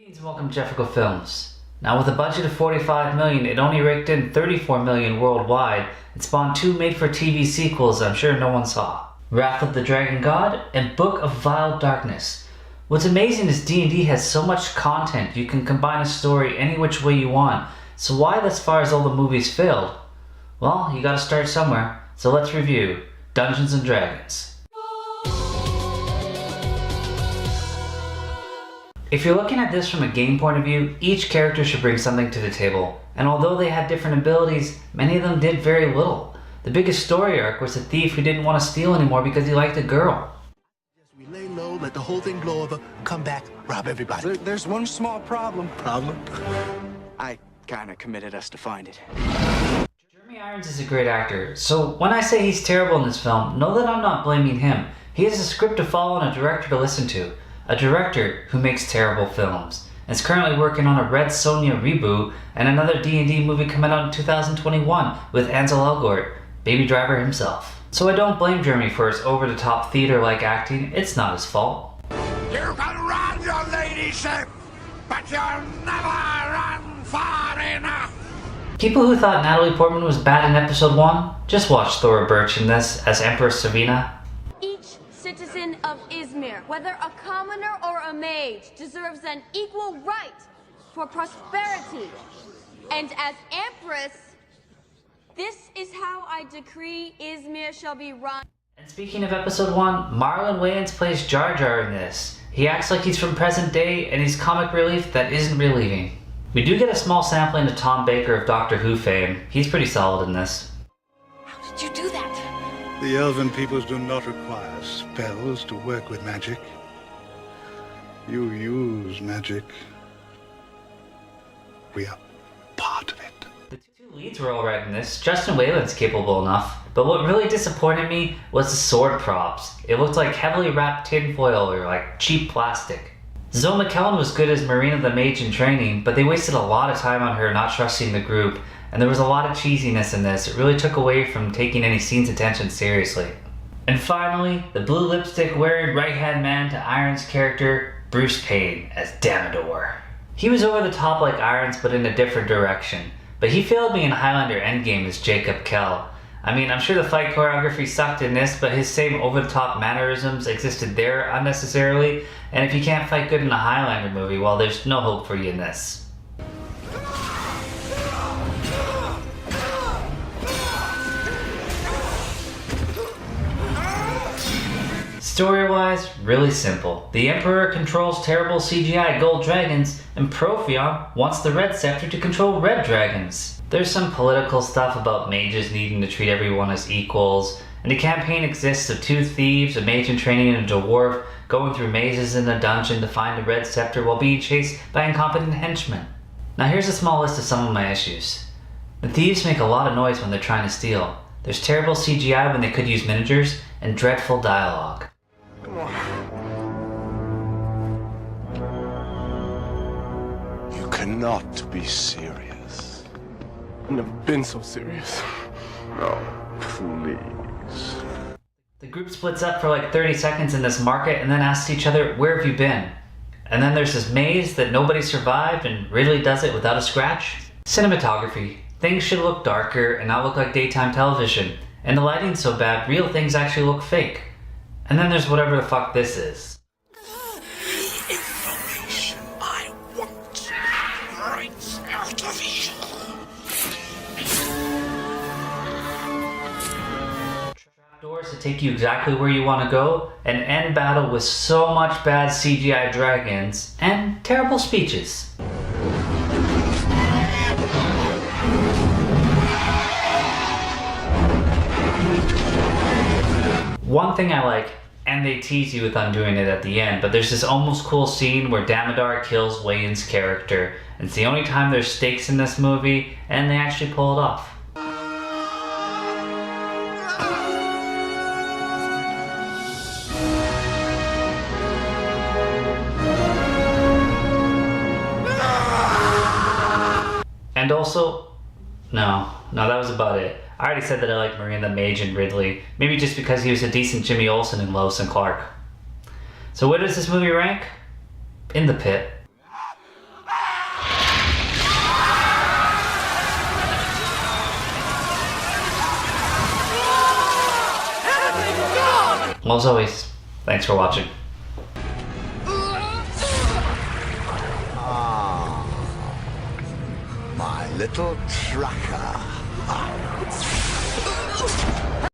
Greetings and welcome to Jefficho Films. Now with a budget of $45 million, it only raked in $34 million worldwide and spawned two made-for-TV sequels I'm sure no one saw. Wrath of the Dragon God and Book of Vile Darkness. What's amazing is D&D has so much content you can combine a story any which way you want, so why thus far has all the movies failed? Well, you gotta start somewhere, so let's review Dungeons & Dragons. If you're looking at this from a game point of view, each character should bring something to the table, and although they had different abilities, many of them did very little. The biggest story arc was the thief who didn't want to steal anymore because he liked a girl. We lay low, let the whole thing blow over, come back, rob everybody. There's one small problem. Problem? I kinda committed us to find it. Jeremy Irons is a great actor, so when I say he's terrible in this film, know that I'm not blaming him. He has a script to follow and a director to listen to. A director who makes terrible films, and is currently working on a Red Sonja reboot and another D&D movie coming out in 2021 with Ansel Elgort, Baby Driver himself. So I don't blame Jeremy for his over-the-top theater-like acting, it's not his fault. You can run your ladyship, but you'll never run far enough! People who thought Natalie Portman was bad in episode 1, just watch Thora Birch in this as Empress Savina. Citizen of Izmir, whether a commoner or a mage, deserves an equal right for prosperity. And as Empress, this is how I decree Izmir shall be run. And speaking of episode 1, Marlon Wayans plays Jar Jar in this. He acts like he's from present day and he's comic relief that isn't relieving. We do get a small sampling of Tom Baker of Doctor Who fame. He's pretty solid in this. How did you do that? The elven peoples do not require spells to work with magic. You use magic. We are part of it. The two leads were alright in this. Justin Whalen's capable enough, but what really disappointed me was the sword props. It looked like heavily wrapped tinfoil or like cheap plastic. Zoe McKellen was good as Marina the Mage in training, but they wasted a lot of time on her not trusting the group, and there was a lot of cheesiness in this. It really took away from taking any scene's attention seriously. And finally, the blue lipstick wearing right-hand man to Irons' character, Bruce Payne as Damodar. He was over the top like Irons but in a different direction, but he failed me in Highlander Endgame as Jacob Kell. I mean, I'm sure the fight choreography sucked in this, but his same over-the-top mannerisms existed there unnecessarily, and if you can't fight good in a Highlander movie, well, there's no hope for you in this. Story-wise, really simple. The Emperor controls terrible CGI gold dragons, and Profion wants the red sceptre to control red dragons. There's some political stuff about mages needing to treat everyone as equals, and a campaign exists of two thieves, a mage in training and a dwarf, going through mazes in a dungeon to find the red sceptre while being chased by incompetent henchmen. Now here's a small list of some of my issues. The thieves make a lot of noise when they're trying to steal. There's terrible CGI when they could use miniatures, and dreadful dialogue. Come on. You cannot be serious. I've never been so serious. No, please. The group splits up for like 30 seconds in this market and then asks each other, where have you been? And then there's this maze that nobody survived and Ridley does it without a scratch. Cinematography. Things should look darker and not look like daytime television. And the lighting's so bad, real things actually look fake. And then there's whatever the fuck this is. The information I want right out of you. Trapdoors that take you exactly where you want to go, and end battle with so much bad CGI dragons, and terrible speeches. One thing I like, and they tease you with undoing it at the end, but there's this almost cool scene where Damodar kills Wayans' character. And it's the only time there's stakes in this movie, and they actually pull it off. And also, no, that was about it. I already said that I like Marina the Mage and Ridley, maybe just because he was a decent Jimmy Olsen in Lois and Clark. So where does this movie rank? In the pit. Well, as always, thanks for watching. My little tracker.